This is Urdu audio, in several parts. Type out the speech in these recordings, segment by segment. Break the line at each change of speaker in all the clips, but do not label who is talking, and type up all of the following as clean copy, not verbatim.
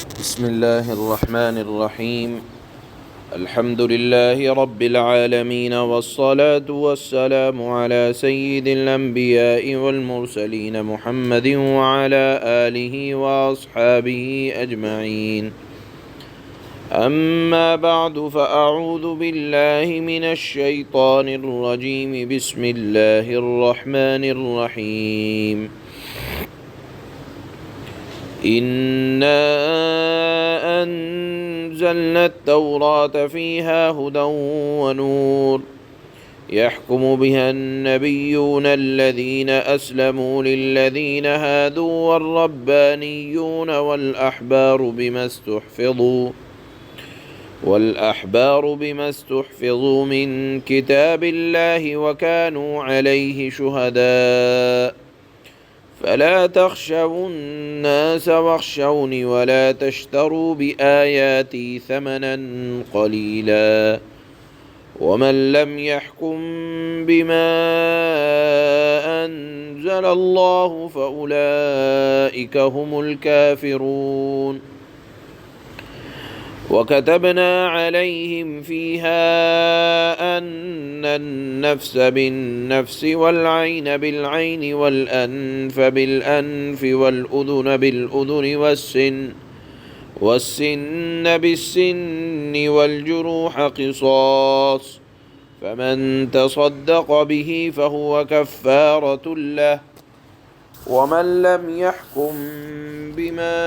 بسم الله الرحمن الرحيم. الحمد لله رب العالمين، والصلاة والسلام على سيد الأنبياء والمرسلين محمد وعلى آله وأصحابه أجمعين. أما بعد، فأعوذ بالله من الشيطان الرجيم. بسم الله الرحمن الرحيم. إنا أنزلنا التوراة فيها هدى ونور يحكم بها النبيون الذين أسلموا للذين هادوا والربانيون والأحبار بما استحفظوا من كتاب الله وكانوا عليه شهداء فلا تخشوا الناس واخشوني ولا تشتروا بآياتي ثمنا قليلا ومن لم يحكم بما أنزل الله فأولئك هم الكافرون. وكتبنا عليهم فيها أن النفس بالنفس والعين بالعين والأنف بالأنف والأذن بالأذن والسن بالسن والجروح قصاص، فمن تصدق به فهو كفارة له، ومن لم يحكم بما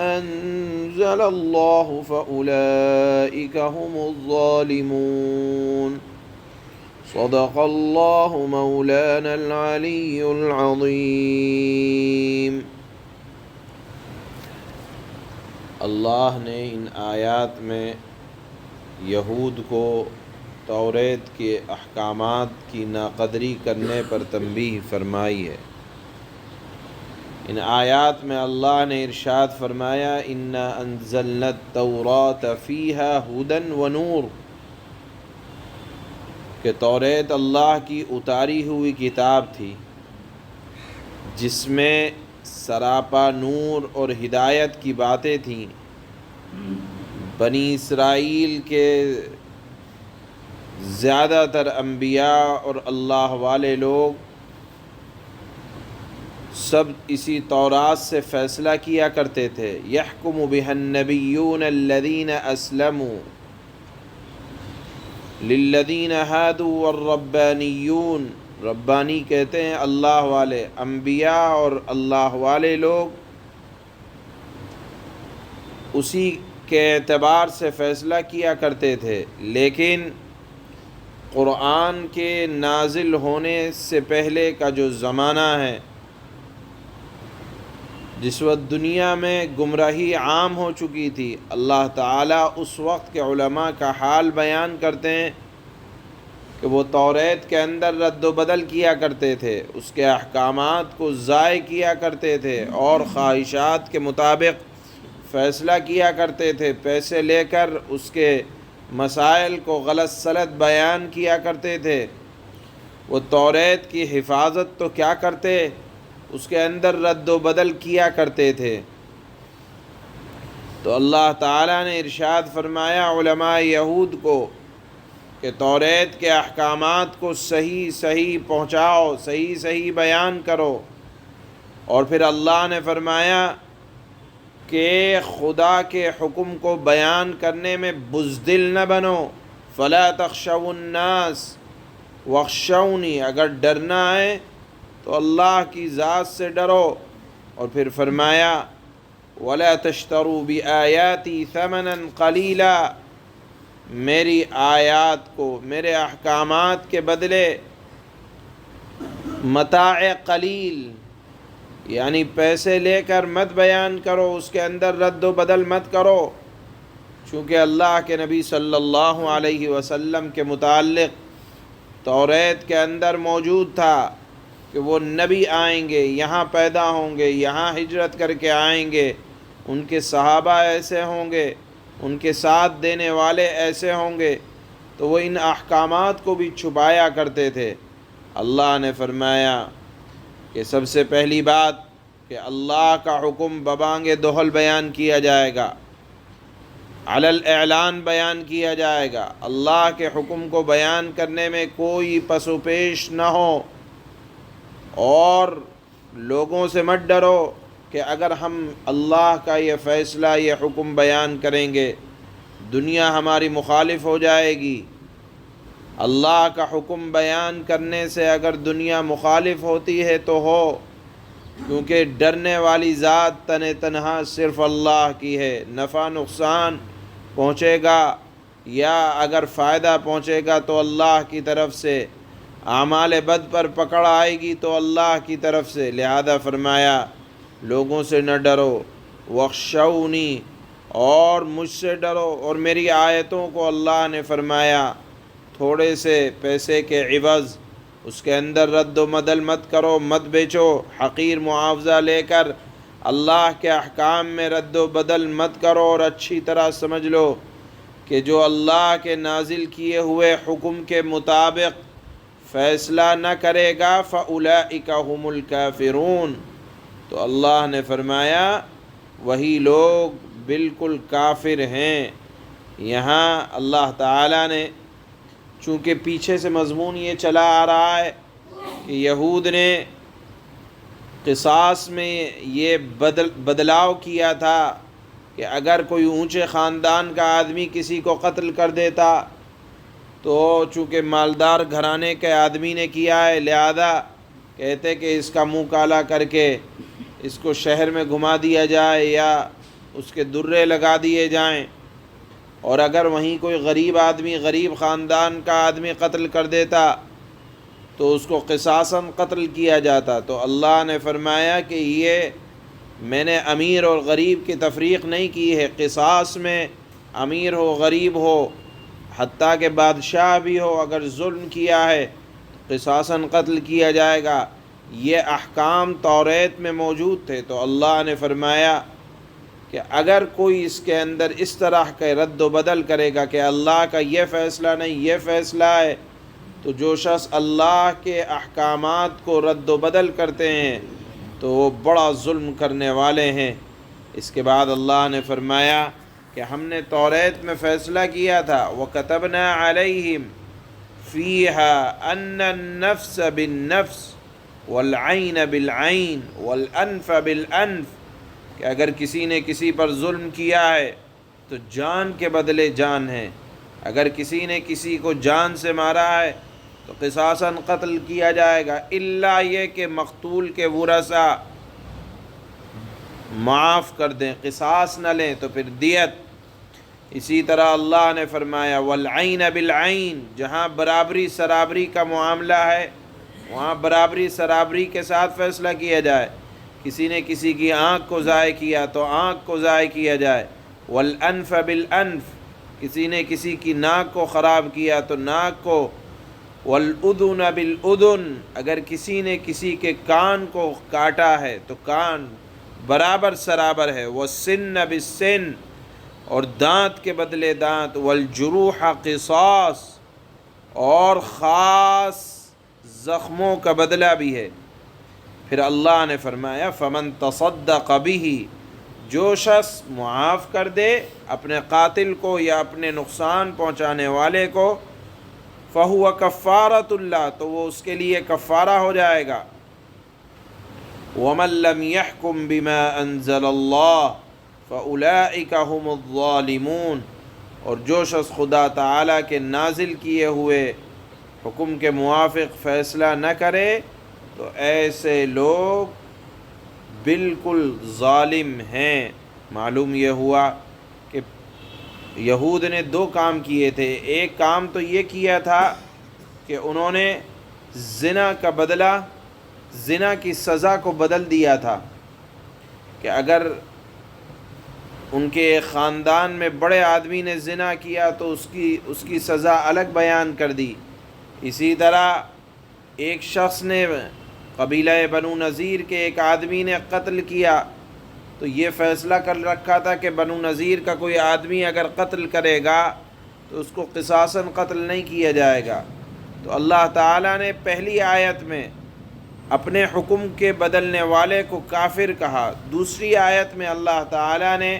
أنزل الله فأولئك هم الظالمون. صدق الله مولانا العلي العظيم. اللہ نے ان آیات میں یہود کو توریت کے احکامات کی ناقدری کرنے پر تنبیہ فرمائی ہے۔ ان آیات میں اللہ نے ارشاد فرمایا انا انزلنا التوراۃ فیہا ھدی ونور، کہ توریت اللہ کی اتاری ہوئی کتاب تھی جس میں سراپا نور اور ہدایت کی باتیں تھیں۔ بنی اسرائیل کے زیادہ تر انبیاء اور اللہ والے لوگ سب اسی تورات سے فیصلہ کیا کرتے تھے۔ یحکم بها النبیون الذین اسلموا للذین ہادوا والربانیون، ربانی کہتے ہیں اللہ والے، انبیاء اور اللہ والے لوگ اسی کے اعتبار سے فیصلہ کیا کرتے تھے، لیکن قرآن کے نازل ہونے سے پہلے کا جو زمانہ ہے، جس وقت دنیا میں گمراہی عام ہو چکی تھی، اللہ تعالیٰ اس وقت کے علماء کا حال بیان کرتے ہیں کہ وہ توریت کے اندر رد و بدل کیا کرتے تھے، اس کے احکامات کو ضائع کیا کرتے تھے اور خواہشات کے مطابق فیصلہ کیا کرتے تھے، پیسے لے کر اس کے مسائل کو غلط سلط بیان کیا کرتے تھے۔ وہ توریت کی حفاظت تو کیا کرتے، اس کے اندر رد و بدل کیا کرتے تھے۔ تو اللہ تعالیٰ نے ارشاد فرمایا علماء یہود کو کہ توریت کے احکامات کو صحیح پہنچاؤ، صحیح بیان کرو۔ اور پھر اللہ نے فرمایا کہ خدا کے حکم کو بیان کرنے میں بزدل نہ بنو، فلا تخشوا الناس واخشونی، اگر ڈرنا ہے تو اللہ کی ذات سے ڈرو۔ اور پھر فرمایا ولا تشتروا بآیاتی ثمنا قلیلا، میری آیات کو، میرے احکامات کے بدلے متاع قلیل، یعنی پیسے لے کر مت بیان کرو، اس کے اندر رد و بدل مت کرو، چونکہ اللہ کے نبی صلی اللہ علیہ وسلم کے متعلق توریت کے اندر موجود تھا کہ وہ نبی آئیں گے، یہاں پیدا ہوں گے، یہاں ہجرت کر کے آئیں گے، ان کے صحابہ ایسے ہوں گے، ان کے ساتھ دینے والے ایسے ہوں گے، تو وہ ان احکامات کو بھی چھپایا کرتے تھے۔ اللہ نے فرمایا کہ سب سے پہلی بات کہ اللہ کا حکم ببانگ دہل بیان کیا جائے گا، علی الاعلان بیان کیا جائے گا۔ اللہ کے حکم کو بیان کرنے میں کوئی پس و پیش نہ ہو، اور لوگوں سے مت ڈرو کہ اگر ہم اللہ کا یہ فیصلہ، یہ حکم بیان کریں گے دنیا ہماری مخالف ہو جائے گی۔ اللہ کا حکم بیان کرنے سے اگر دنیا مخالف ہوتی ہے تو ہو، کیونکہ ڈرنے والی ذات تنہا صرف اللہ کی ہے۔ نفع نقصان پہنچے گا یا اگر فائدہ پہنچے گا تو اللہ کی طرف سے، اعمال بد پر پکڑ آئے گی تو اللہ کی طرف سے۔ لہذا فرمایا لوگوں سے نہ ڈرو، وخشونی، اور مجھ سے ڈرو، اور میری آیتوں کو اللہ نے فرمایا تھوڑے سے پیسے کے عوض اس کے اندر رد و بدل مت کرو، مت بیچو، حقیر معاوضہ لے کر اللہ کے احکام میں رد و بدل مت کرو، اور اچھی طرح سمجھ لو کہ جو اللہ کے نازل کیے ہوئے حکم کے مطابق فیصلہ نہ کرے گا فَأُولَئِكَ هُمُ الْكَافِرُونَ، تو اللہ نے فرمایا وہی لوگ بالکل کافر ہیں۔ یہاں اللہ تعالیٰ نے، چونکہ پیچھے سے مضمون یہ چلا آ رہا ہے کہ یہود نے قصاص میں یہ بدلاؤ کیا تھا کہ اگر کوئی اونچے خاندان کا آدمی کسی کو قتل کر دیتا تو چونکہ مالدار گھرانے کے آدمی نے کیا ہے، لہذا کہتے کہ اس کا منہ کالا کر کے اس کو شہر میں گھما دیا جائے یا اس کے درے لگا دیے جائیں، اور اگر وہیں کوئی غریب آدمی، غریب خاندان کا آدمی قتل کر دیتا تو اس کو قصاصاً قتل کیا جاتا۔ تو اللہ نے فرمایا کہ یہ میں نے امیر اور غریب کی تفریق نہیں کی ہے، قصاص میں امیر ہو غریب ہو، حتیٰ کہ بادشاہ بھی ہو، اگر ظلم کیا ہے قصاصاً قتل کیا جائے گا۔ یہ احکام توریت میں موجود تھے، تو اللہ نے فرمایا کہ اگر کوئی اس کے اندر اس طرح کے رد و بدل کرے گا کہ اللہ کا یہ فیصلہ نہیں یہ فیصلہ ہے، تو جو شخص اللہ کے احکامات کو رد و بدل کرتے ہیں تو وہ بڑا ظلم کرنے والے ہیں۔ اس کے بعد اللہ نے فرمایا کہ ہم نے توریت میں فیصلہ کیا تھا وَكَتَبْنَا عَلَيْهِمْ فِيهَا أَنَّ النَّفْسَ بِالنَّفْسِ وَالْعَيْنَ بِالْعَيْنِ وَالْأَنْفَ بِالْأَنْفِ، کہ اگر کسی نے کسی پر ظلم کیا ہے تو جان کے بدلے جان ہے، اگر کسی نے کسی کو جان سے مارا ہے تو قصاصاً قتل کیا جائے گا، الا یہ کہ مقتول کے ورثاء معاف کر دیں، قصاص نہ لیں تو پھر دیت۔ اسی طرح اللہ نے فرمایا والعین بالعین، جہاں برابری سرابری کا معاملہ ہے وہاں برابری سرابری کے ساتھ فیصلہ کیا جائے۔ کسی نے کسی کی آنکھ کو ضائع کیا تو آنکھ کو ضائع کیا جائے۔ والانف بالانف، کسی نے کسی کی ناک کو خراب کیا تو ناک کو۔ والاذن بالاذن، اگر کسی نے کسی کے کان کو کاٹا ہے تو کان برابر سرابر ہے۔ والسن بالسن، اور دانت کے بدلے دانت۔ والجروح قصاص، اور خاص زخموں کا بدلہ بھی ہے۔ پھر اللہ نے فرمایا فمن تصدق به، جو شخص معاف کر دے اپنے قاتل کو یا اپنے نقصان پہنچانے والے کو، فہو کفارۃ اللہ، تو وہ اس کے لیے کفارہ ہو جائے گا۔ ومن لم يحكم بما انزل اللہ فاولئک هم الظالمون، اور جو شخص خدا تعالیٰ کے نازل کیے ہوئے حکم کے موافق فیصلہ نہ کرے تو ایسے لوگ بالکل ظالم ہیں۔ معلوم یہ ہوا کہ یہود نے دو کام کیے تھے۔ ایک کام تو یہ کیا تھا کہ انہوں نے زنا کا بدلہ، زنا کی سزا کو بدل دیا تھا کہ اگر ان کے خاندان میں بڑے آدمی نے زنا کیا تو اس کی سزا الگ بیان کر دی۔ اسی طرح ایک شخص نے، قبیلہ بنو نذیر کے ایک آدمی نے قتل کیا تو یہ فیصلہ کر رکھا تھا کہ بنو نذیر کا کوئی آدمی اگر قتل کرے گا تو اس کو قصاصاً قتل نہیں کیا جائے گا۔ تو اللہ تعالیٰ نے پہلی آیت میں اپنے حکم کے بدلنے والے کو کافر کہا، دوسری آیت میں اللہ تعالیٰ نے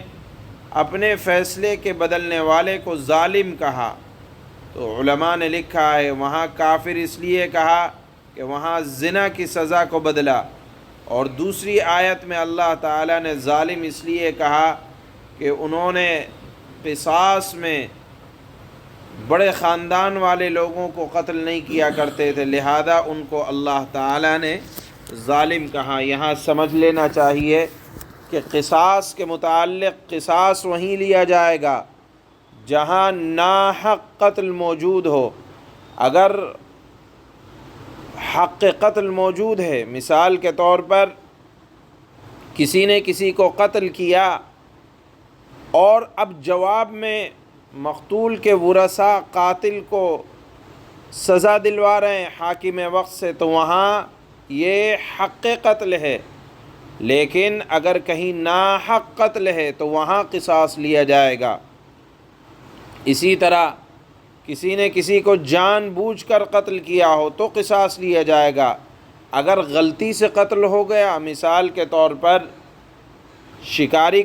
اپنے فیصلے کے بدلنے والے کو ظالم کہا۔ تو علماء نے لکھا ہے وہاں کافر اس لیے کہا کہ وہاں زنا کی سزا کو بدلا، اور دوسری آیت میں اللہ تعالیٰ نے ظالم اس لیے کہا کہ انہوں نے قصاص میں بڑے خاندان والے لوگوں کو قتل نہیں کیا کرتے تھے، لہذا ان کو اللہ تعالیٰ نے ظالم کہا۔ یہاں سمجھ لینا چاہیے کہ قصاص کے متعلق قصاص وہیں لیا جائے گا جہاں ناحق قتل موجود ہو۔ اگر حق قتل موجود ہے، مثال کے طور پر کسی نے کسی کو قتل کیا اور اب جواب میں مقتول کے ورثاء قاتل کو سزا دلوا رہے ہیں حاکم وقت سے، تو وہاں یہ حق قتل ہے۔ لیکن اگر کہیں ناحق قتل ہے تو وہاں قصاص لیا جائے گا۔ اسی طرح کسی نے کسی کو جان بوجھ کر قتل کیا ہو تو قصاص لیا جائے گا۔ اگر غلطی سے قتل ہو گیا، مثال کے طور پر شکاری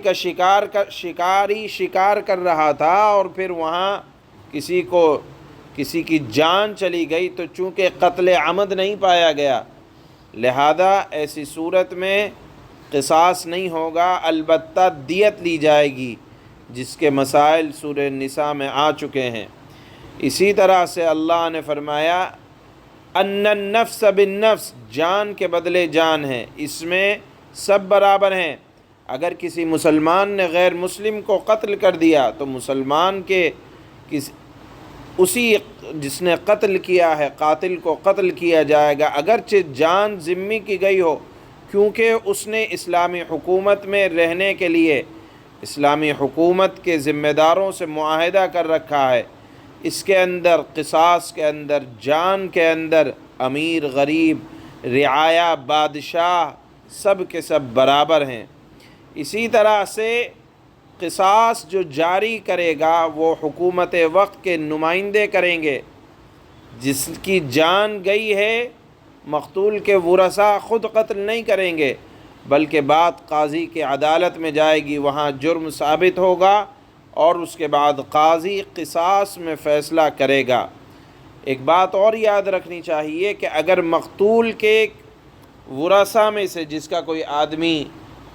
شکار کر رہا تھا اور پھر وہاں کسی کی جان چلی گئی، تو چونکہ قتل عمد نہیں پایا گیا، لہذا ایسی صورت میں قصاص نہیں ہوگا، البتہ دیت لی جائے گی، جس کے مسائل سورہ النساء میں آ چکے ہیں۔ اسی طرح سے اللہ نے فرمایا ان النفس بالنفس، جان کے بدلے جان ہے، اس میں سب برابر ہیں۔ اگر کسی مسلمان نے غیر مسلم کو قتل کر دیا تو مسلمان کے اسی جس نے قتل کیا ہے قاتل کو قتل کیا جائے گا، اگرچہ جان ذمہ کی گئی ہو، کیونکہ اس نے اسلامی حکومت میں رہنے کے لیے اسلامی حکومت کے ذمہ داروں سے معاہدہ کر رکھا ہے۔ اس کے اندر قصاص کے اندر جان کے اندر امیر غریب رعایا بادشاہ سب کے سب برابر ہیں۔ اسی طرح سے قصاص جو جاری کرے گا وہ حکومت وقت کے نمائندے کریں گے۔ جس کی جان گئی ہے مقتول کے ورثاء خود قتل نہیں کریں گے، بلکہ بات قاضی کی عدالت میں جائے گی، وہاں جرم ثابت ہوگا اور اس کے بعد قاضی قصاص میں فیصلہ کرے گا۔ ایک بات اور یاد رکھنی چاہیے کہ اگر مقتول کے ورثاء میں سے جس کا کوئی آدمی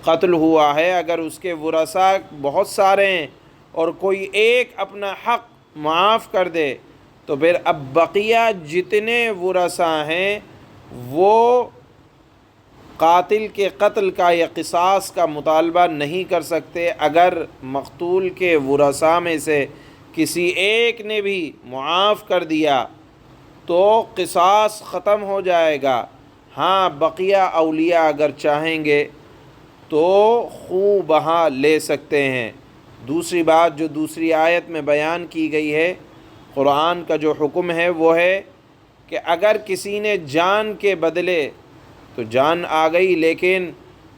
قتل ہوا ہے، اگر اس کے ورثاء بہت سارے ہیں اور کوئی ایک اپنا حق معاف کر دے، تو پھر اب بقیہ جتنے ورثاء ہیں وہ قاتل کے قتل کا یا قصاص کا مطالبہ نہیں کر سکتے۔ اگر مقتول کے ورثاء میں سے کسی ایک نے بھی معاف کر دیا تو قصاص ختم ہو جائے گا۔ ہاں بقیہ اولیاء اگر چاہیں گے تو خوں بہا لے سکتے ہیں۔ دوسری بات جو دوسری آیت میں بیان کی گئی ہے، قرآن کا جو حکم ہے وہ ہے کہ اگر کسی نے جان کے بدلے تو جان آ گئی لیکن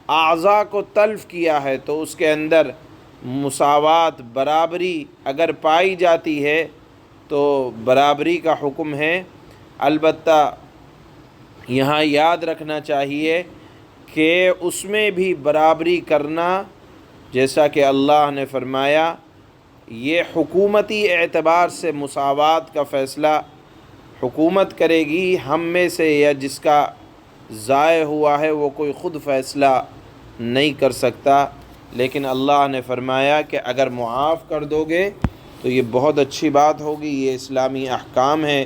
اعضاء کو تلف کیا ہے تو اس کے اندر مساوات برابری اگر پائی جاتی ہے تو برابری کا حکم ہے۔ البتہ یہاں یاد رکھنا چاہیے کہ اس میں بھی برابری کرنا، جیسا کہ اللہ نے فرمایا، یہ حکومتی اعتبار سے مساوات کا فیصلہ حکومت کرے گی، ہم میں سے یا جس کا ضائع ہوا ہے وہ کوئی خود فیصلہ نہیں کر سکتا۔ لیکن اللہ نے فرمایا کہ اگر معاف کر دو گے تو یہ بہت اچھی بات ہوگی۔ یہ اسلامی احکام ہے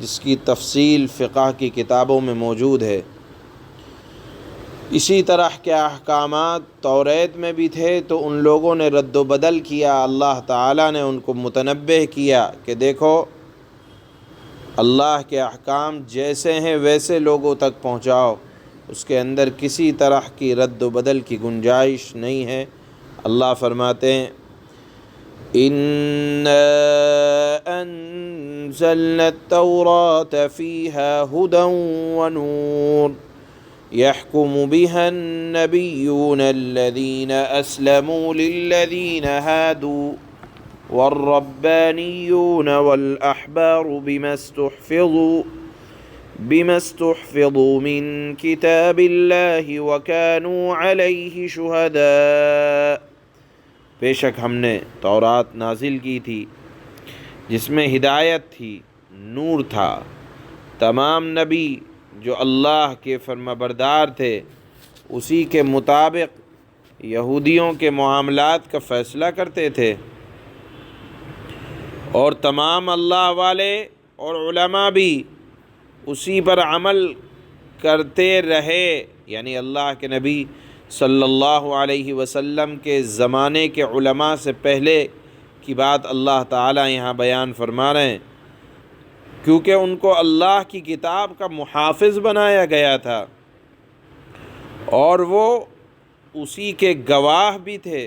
جس کی تفصیل فقہ کی کتابوں میں موجود ہے۔ اسی طرح کے احکامات توریت میں بھی تھے تو ان لوگوں نے رد و بدل کیا۔ اللہ تعالیٰ نے ان کو متنبہ کیا کہ دیکھو اللہ کے احکام جیسے ہیں ویسے لوگوں تک پہنچاؤ، اس کے اندر کسی طرح کی رد و بدل کی گنجائش نہیں ہے۔ اللہ فرماتے ہیں إِنَّا أَنزَلْنَا التَّوْرَاةَ فِيهَا هُدًى وَنُورٌ يَحْكُمُ بِهَا النَّبِيُّونَ الَّذِينَ أَسْلَمُوا لِلَّذِينَ هَادُوا والربانيون والأحبار بما استحفظوا من كتاب الله وكانوا عليه شهداء۔ بے شک ہم نے تورات نازل کی تھی جس میں ہدایت تھی، نور تھا۔ تمام نبی جو اللہ کے فرمانبردار تھے اسی کے مطابق یہودیوں کے معاملات کا فیصلہ کرتے تھے، اور تمام اللہ والے اور علماء بھی اسی پر عمل کرتے رہے، یعنی اللہ کے نبی صلی اللہ علیہ وسلم کے زمانے کے علماء سے پہلے کی بات اللہ تعالیٰ یہاں بیان فرما رہے ہیں، کیونکہ ان کو اللہ کی کتاب کا محافظ بنایا گیا تھا اور وہ اسی کے گواہ بھی تھے۔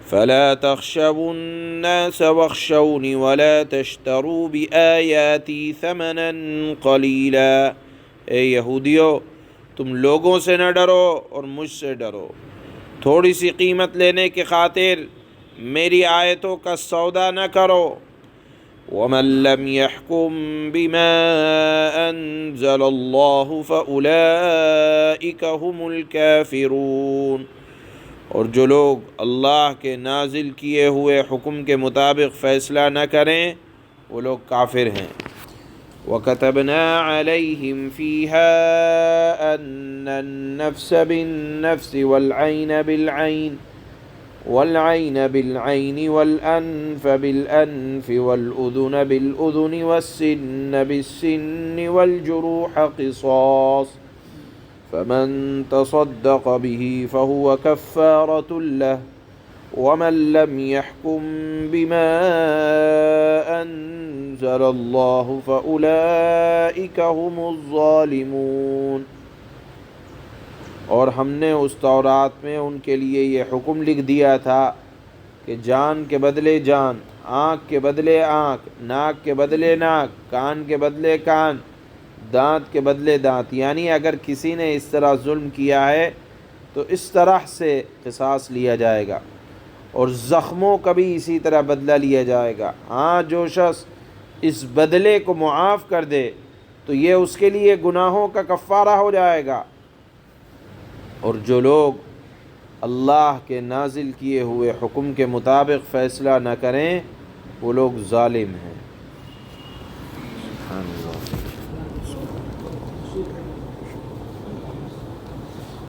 فَلَا تَخْشَوُا النَّاسَ وَاخْشَوْنِ وَلَا تَشْتَرُوا بِآيَاتِي ثَمَنًا قَلِيلًا۔ اے یہودیو، تم لوگوں سے نہ ڈرو اور مجھ سے ڈرو، تھوڑی سی قیمت لینے کی خاطر میری آیتوں کا سودا نہ کرو۔ وَمَن لَّمْ يَحْكُم بِمَا أَنزَلَ اللَّهُ فَأُولَٰئِكَ هُمُ الْكَافِرُونَ۔ اور جو لوگ اللہ کے نازل کیے ہوئے حکم کے مطابق فیصلہ نہ کریں وہ لوگ کافر ہیں۔ وَكَتَبْنَا عَلَيْهِمْ فِيهَا أَنَّ النَّفْسَ بِالنَّفْسِ وَالْعَيْنَ بِالْعَيْنِ وَالْأَنفَ بِالْأَنفِ وَالْأُذُنَ بِالْأُذُنِ وَالسِّنَّ بِالسِّنِّ وَالْجُرُوحَ قِصَاصٌ فَمَن تَصَدَّقَ بِهِ فَهُوَ كَفَّارَةٌ لَّهُ وَمَن لَّمْ يَحْكُم بِمَا أَنزَلَ اللَّهُ فَأُولَٰئِكَ هُمُ الظَّالِمُونَ۔ اور ہم نے اس تورات میں ان کے لیے یہ حکم لکھ دیا تھا کہ جان کے بدلے جان، آنکھ کے بدلے آنکھ، ناک کے بدلے ناک، کان کے بدلے کان، دانت کے بدلے دانت، یعنی اگر کسی نے اس طرح ظلم کیا ہے تو اس طرح سے قصاص لیا جائے گا، اور زخموں کا بھی اسی طرح بدلہ لیا جائے گا۔ ہاں، جو شخص اس بدلے کو معاف کر دے تو یہ اس کے لیے گناہوں کا کفارہ ہو جائے گا، اور جو لوگ اللہ کے نازل کیے ہوئے حکم کے مطابق فیصلہ نہ کریں وہ لوگ ظالم ہیں۔ سبحان اللہ۔